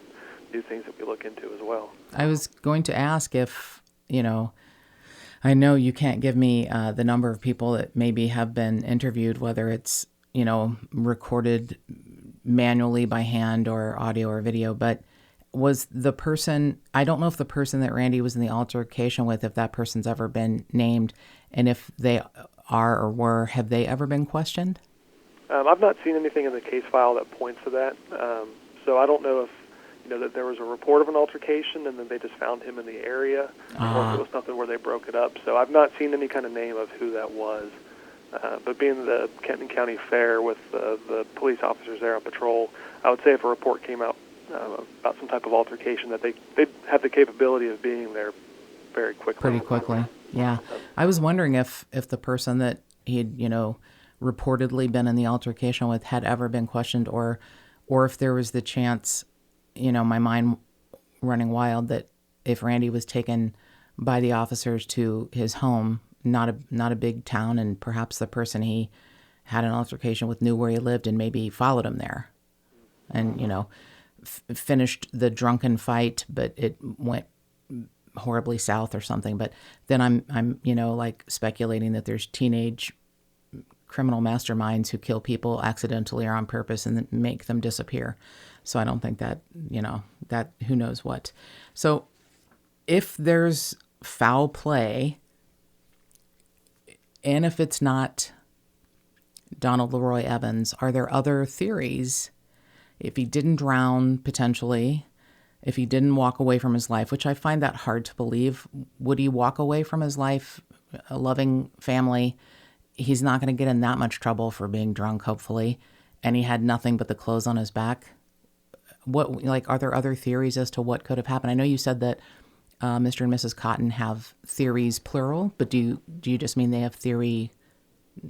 S3: new things that we look into as well.
S2: I was going to ask if, I know you can't give me the number of people that maybe have been interviewed, whether it's, recorded manually by hand or audio or video, but was the person, I don't know if the person that Randy was in the altercation with, if that person's ever been named, and if they are or were, have they ever been questioned?
S3: I've not seen anything in the case file that points to that. So I don't know if, that there was a report of an altercation and then they just found him in the area, or if it was something where they broke it up. So I've not seen any kind of name of who that was. But being the Kenton County Fair with the police officers there on patrol, I would say if a report came out about some type of altercation, that they'd have the capability of being there very quickly.
S2: Pretty quickly, yeah. I was wondering if the person that he'd, reportedly been in the altercation with had ever been questioned, or if there was the chance, my mind running wild, that if Randy was taken by the officers to his home, not a big town, and perhaps the person he had an altercation with knew where he lived and maybe followed him there and, finished the drunken fight, but it went horribly south or something. But then I'm like speculating that there's teenage criminal masterminds who kill people accidentally or on purpose and then make them disappear. So I don't think that, that who knows what. So if there's foul play, and if it's not Donald Leroy Evans, are there other theories? If he didn't drown, potentially, if he didn't walk away from his life, which I find that hard to believe, would he walk away from his life, a loving family? He's not going to get in that much trouble for being drunk, hopefully, and he had nothing but the clothes on his back. Are there other theories as to what could have happened? I know you said that Mr. and Mrs. Cotton have theories, plural, but do you just mean they have theory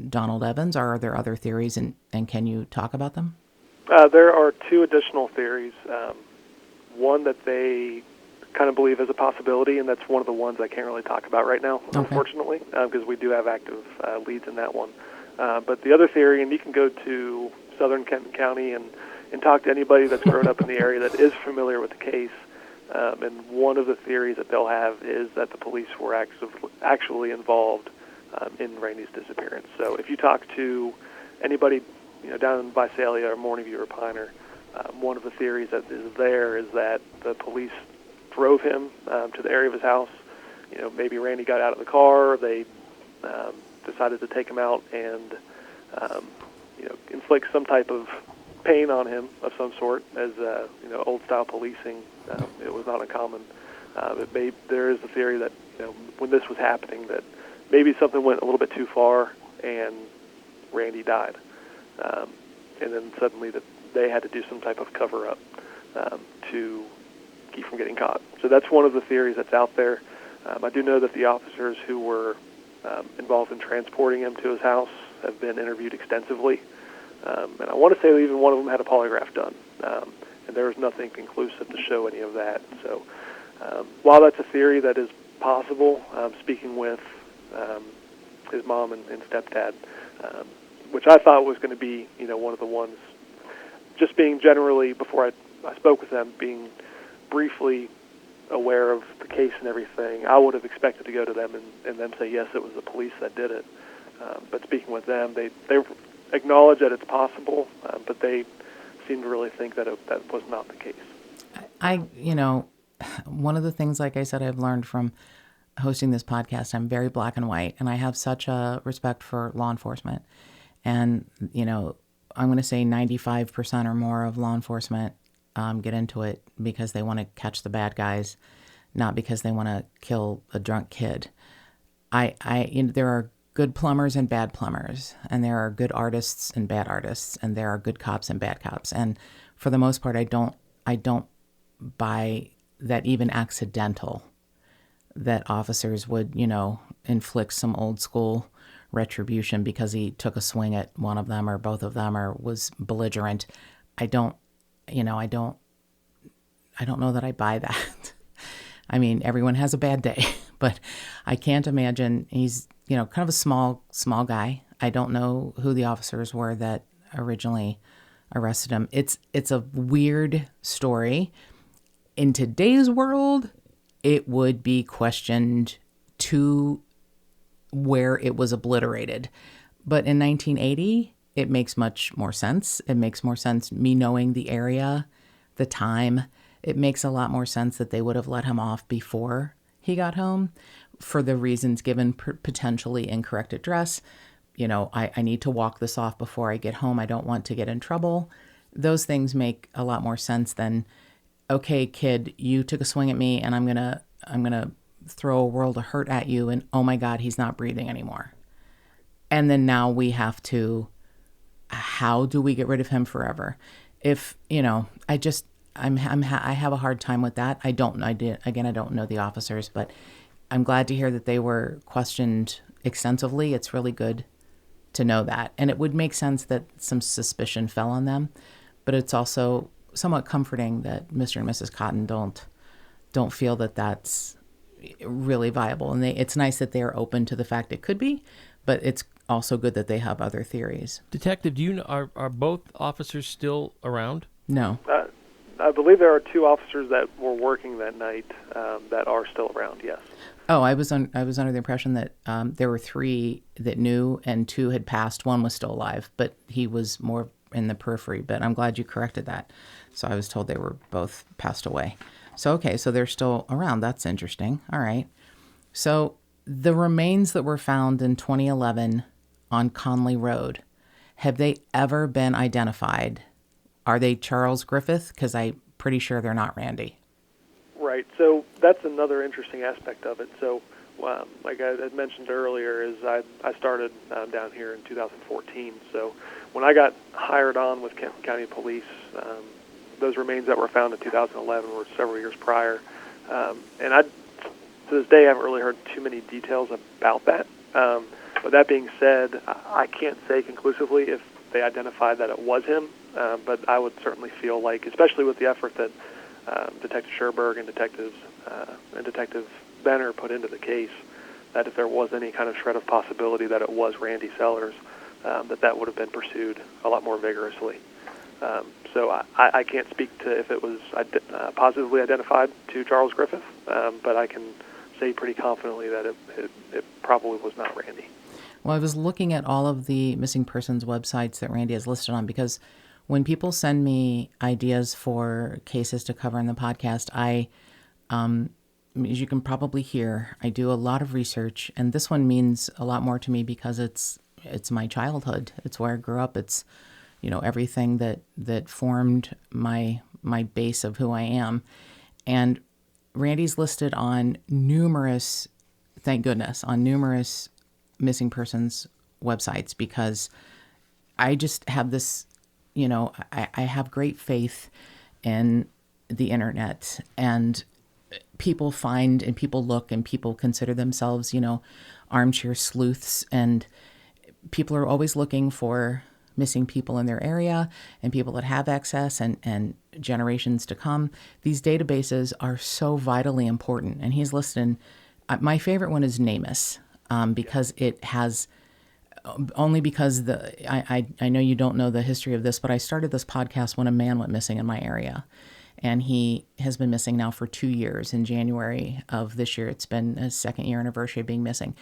S2: Donald Evans, or are there other theories, and can you talk about them?
S3: There are 2 additional theories. One that they kind of believe is a possibility, and that's one of the ones I can't really talk about right now, unfortunately, because we do have active leads in that one. But the other theory, and you can go to southern Kenton County and talk to anybody that's grown up in the area that is familiar with the case, and one of the theories that they'll have is that the police were actually involved in Randy's disappearance. So if you talk to anybody down in Visalia or Morning View or Piner, one of the theories that is there is that the police drove him to the area of his house. Maybe Randy got out of the car. They decided to take him out and inflict some type of pain on him of some sort, as old-style policing. It was not uncommon. There is the theory that when this was happening, that maybe something went a little bit too far and Randy died, and then suddenly that they had to do some type of cover-up to keep from getting caught. So that's one of the theories that's out there. I do know that the officers who were involved in transporting him to his house have been interviewed extensively. And I want to say that even one of them had a polygraph done. And there was nothing conclusive to show any of that. So while that's a theory that is possible, speaking with his mom and stepdad, which I thought was going to be, one of the ones, just being generally, before I spoke with them, being briefly aware of the case and everything, I would have expected to go to them and them say, yes, it was the police that did it. But speaking with them, they acknowledge that it's possible, but they seem to really think that that was not the case.
S2: One of the things, like I said, I've learned from hosting this podcast, I'm very black and white, and I have such a respect for law enforcement. And, I'm going to say 95% or more of law enforcement get into it because they want to catch the bad guys, not because they want to kill a drunk kid. There are good plumbers and bad plumbers, and there are good artists and bad artists, and there are good cops and bad cops. And for the most part, I don't buy that even accidental that officers would, inflict some old school retribution because he took a swing at one of them or both of them or was belligerent. I don't know that I buy that. I mean, everyone has a bad day, but I can't imagine he's, kind of a small guy. I don't know who the officers were that originally arrested him. It's a weird story. In today's world, it would be questioned to where it was obliterated. But in 1980, it makes much more sense. It makes more sense, me knowing the area, the time. It makes a lot more sense that they would have let him off before he got home for the reasons given, potentially incorrect address. I need to walk this off before I get home. I don't want to get in trouble. Those things make a lot more sense than, okay, kid, you took a swing at me and I'm going to throw a world of hurt at you and oh my God, he's not breathing anymore. And then now we have to, how do we get rid of him forever? If, I have a hard time with that. I don't know the officers, but I'm glad to hear that they were questioned extensively. It's really good to know that. And it would make sense that some suspicion fell on them, but it's also somewhat comforting that Mr. and Mrs. Cotton don't feel that that's really viable. And it's nice that they are open to the fact it could be, but it's also good that they have other theories.
S1: Detective, are both officers still around?
S2: No.
S3: I believe there are 2 officers that were working that night that are still around, yes.
S2: Oh, I was under the impression that there were 3 that knew and 2 had passed. 1 was still alive, but he was more in the periphery. But I'm glad you corrected that. So I was told they were both passed away. So, okay, so they're still around. That's interesting. All right. So the remains that were found in 2011 on Conley Road, have they ever been identified? Are they Charles Griffith? Because I'm pretty sure they're not Randy.
S3: Right. So that's another interesting aspect of it. So like I had mentioned earlier, is I started down here in 2014. So when I got hired on with Kenton County Police, those remains that were found in 2011 were several years prior. And to this day, I haven't really heard too many details about that. But that being said, I can't say conclusively if they identified that it was him, but I would certainly feel like, especially with the effort that Detective Sherberg and Detective Benner put into the case, that if there was any kind of shred of possibility that it was Randy Sellers, that would have been pursued a lot more vigorously. So I can't speak to if it was positively identified to Charles Griffith, but I can say pretty confidently that it probably was not Randy.
S2: Well, I was looking at all of the missing persons websites that Randy is listed on because when people send me ideas for cases to cover in the podcast, as you can probably hear, I do a lot of research, and this one means a lot more to me because it's my childhood. It's where I grew up. It's, everything that formed my base of who I am. And Randy's listed on numerous, thank goodness, on numerous missing persons websites because I just have this, I have great faith in the internet, and people find and people look and people consider themselves, armchair sleuths, and people are always looking for missing people in their area and people that have access and generations to come. These databases are so vitally important. And he's listed, my favorite one is NamUs. because it has only because I know you don't know the history of this, but I started this podcast when a man went missing in my area. And he has been missing now for 2 years. In January of this year, it's been his second year anniversary of being missing.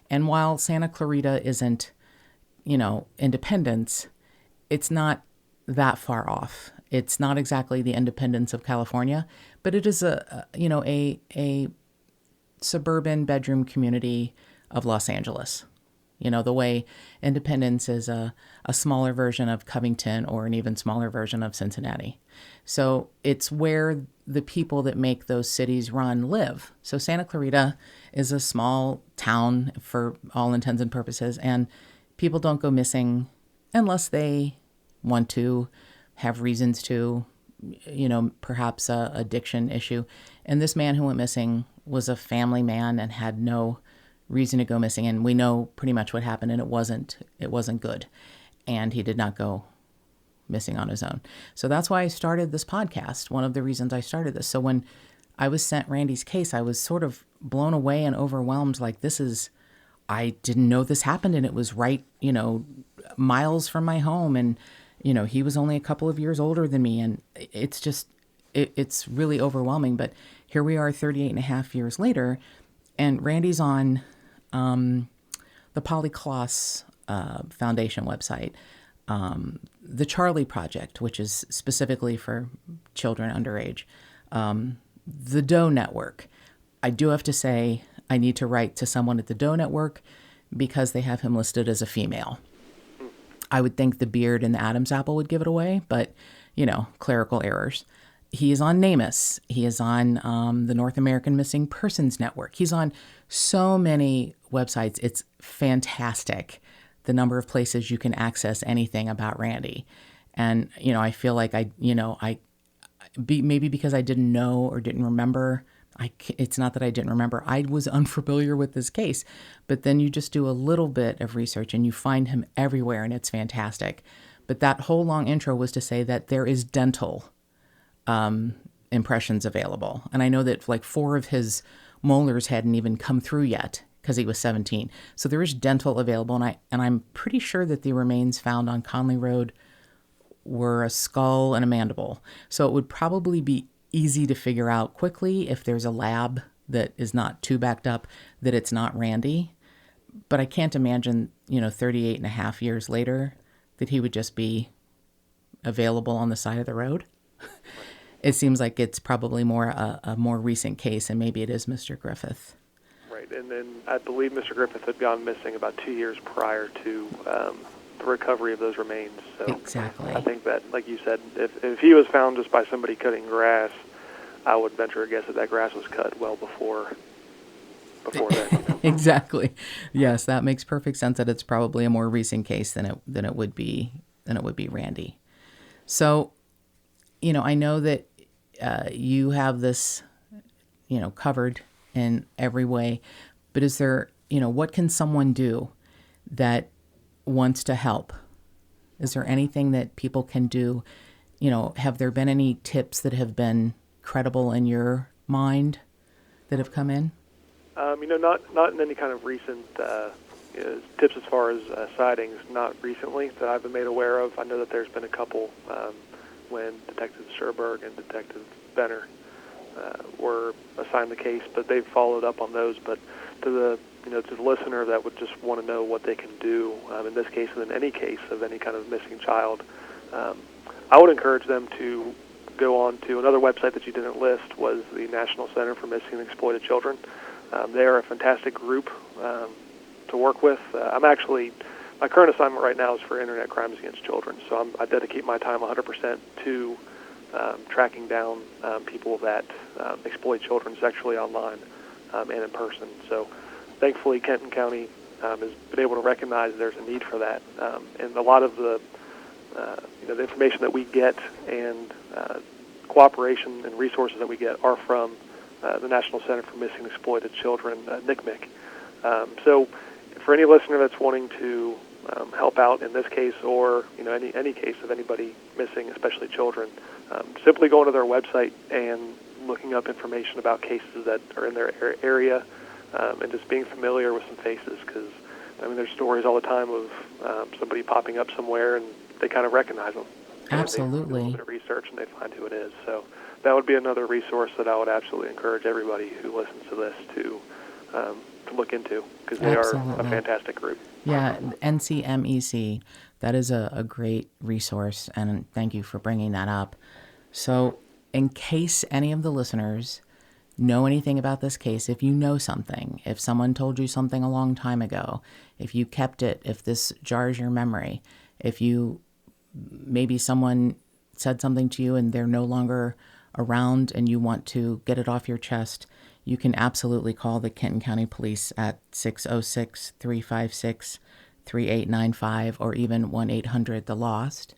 S2: And while Santa Clarita isn't, Independence, it's not that far off. It's not exactly the Independence of California, but it is a suburban bedroom community of Los Angeles. The way Independence is a smaller version of Covington or an even smaller version of Cincinnati. So it's where the people that make those cities run live. So Santa Clarita is a small town for all intents and purposes, and people don't go missing unless they want to, have reasons to, perhaps a addiction issue. And this man who went missing was a family man and had no reason to go missing, and we know pretty much what happened, and it wasn't good, and he did not go missing on his own. So that's why I started this podcast. One of the reasons I started this. So when I was sent Randy's case, I was sort of blown away and overwhelmed. Like, I didn't know this happened, and it was right, miles from my home, and he was only a couple of years older than me, and it's just it's really overwhelming. But here we are 38 and a half years later, and Randy's on the Polycloss Foundation website, the Charlie Project, which is specifically for children underage, the Doe Network. I do have to say I need to write to someone at the Doe Network because they have him listed as a female. I would think the beard and the Adam's apple would give it away, but, clerical errors. He is on NamUs. He is on the North American Missing Persons Network. He's on so many websites. It's fantastic, the number of places you can access anything about Randy. And, I feel like maybe because I didn't know or didn't remember, it's not that I didn't remember. I was unfamiliar with this case. But then you just do a little bit of research and you find him everywhere, and it's fantastic. But that whole long intro was to say that there is dental impressions available. And I know that 4 of his molars hadn't even come through yet because he was 17. So there is dental available. And I'm pretty sure that the remains found on Conley Road were a skull and a mandible. So it would probably be easy to figure out quickly if there's a lab that is not too backed up that it's not Randy. But I can't imagine, 38 and a half years later that he would just be available on the side of the road. It seems like it's probably more a more recent case, and maybe it is Mr. Griffith.
S3: Right, and then I believe Mr. Griffith had gone missing about 2 years prior to the recovery of those remains. So
S2: exactly.
S3: I think that, like you said, if he was found just by somebody cutting grass, I would venture a guess that grass was cut well before that.
S2: Exactly. Yes, that makes perfect sense. That it's probably a more recent case than it would be Randy. So, I know that you have this, covered in every way, but is there, what can someone do that wants to help? Is there anything that people can do? Have there been any tips that have been credible in your mind that have come in?
S3: Not in any kind of recent tips as far as sightings, not recently that I've been made aware of. I know that there's been a couple when Detective Sherberg and Detective Benner were assigned the case, but they've followed up on those. But to the listener that would just want to know what they can do in this case and in any case of any kind of missing child, I would encourage them to go on to another website that you didn't list, was the National Center for Missing and Exploited Children. They are a fantastic group to work with. My current assignment right now is for internet crimes against children, so I dedicate my time 100% to tracking down people that exploit children sexually online and in person. So thankfully, Kenton County has been able to recognize there's a need for that. And a lot of the information that we get and cooperation and resources that we get are from the National Center for Missing and Exploited Children, NCMEC. So for any listener that's wanting to help out in this case or any case of anybody missing, especially children, simply going to their website and looking up information about cases that are in their area, and just being familiar with some faces, because I mean, there's stories all the time of somebody popping up somewhere and they kind of recognize them.
S2: Absolutely.
S3: They do a little bit of research and they find who it is. So that would be another resource that I would absolutely encourage everybody who listens to this to look into, because they are a fantastic group.
S2: Yeah, NCMEC, that is a great resource, and thank you for bringing that up. So in case any of the listeners know anything about this case, if you know something, if someone told you something a long time ago, if you kept it, if this jars your memory, if you, maybe someone said something to you and they're no longer around and you want to get it off your chest, you can absolutely call the Kenton County Police at 606-356-3895 or even 1-800-THE-LOST.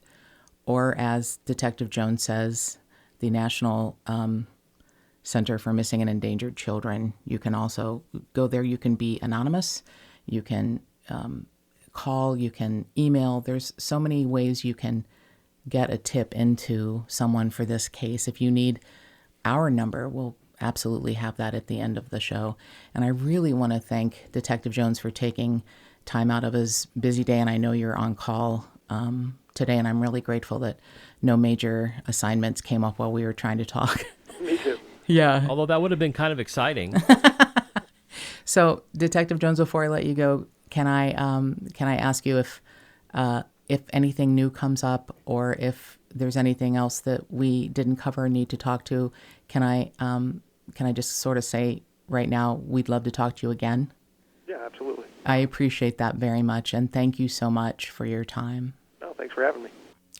S2: Or as Detective Jones says, the National Center for Missing and Endangered Children. You can also go there. You can be anonymous. You can call. You can email. There's so many ways you can get a tip into someone for this case. If you need our number, we'll absolutely have that at the end of the show. And I really want to thank Detective Jones for taking time out of his busy day. And I know you're on call today, and I'm really grateful that no major assignments came up while we were trying to talk.
S3: Me too.
S2: Yeah.
S1: Although that would have been kind of exciting.
S2: So, Detective Jones, before I let you go, can I ask you if anything new comes up, or if there's anything else that we didn't cover or need to talk to? Can I just sort of say right now, we'd love to talk to you again?
S3: Yeah, absolutely.
S2: I appreciate that very much, and thank you so much for your time.
S3: No, thanks for having me.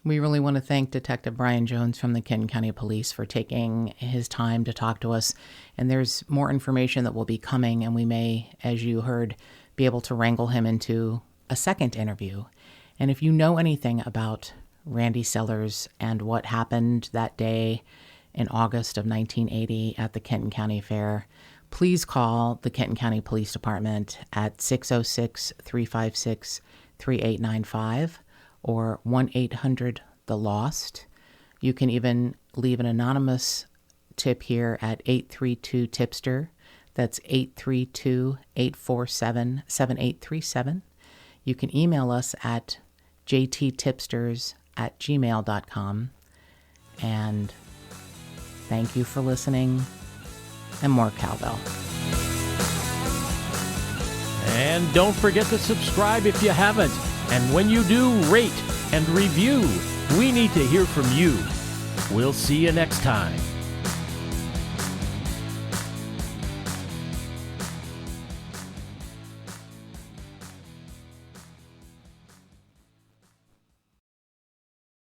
S2: We really want to thank Detective Brian Jones from the Kenton County Police for taking his time to talk to us. And there's more information that will be coming, and we may, as you heard, be able to wrangle him into a second interview. And if you know anything about Randy Sellers and what happened that day in August of 1980 at the Kenton County Fair, please call the Kenton County Police Department at 606-356-3895 or 1-800-THE-LOST. You can even leave an anonymous tip here at 832-Tipster. That's 832-847-7837. You can email us at jttipsters@gmail.com. And thank you for listening, and more cowbell.
S1: And don't forget to subscribe if you haven't. And when you do, rate and review. We need to hear from you. We'll see you next time.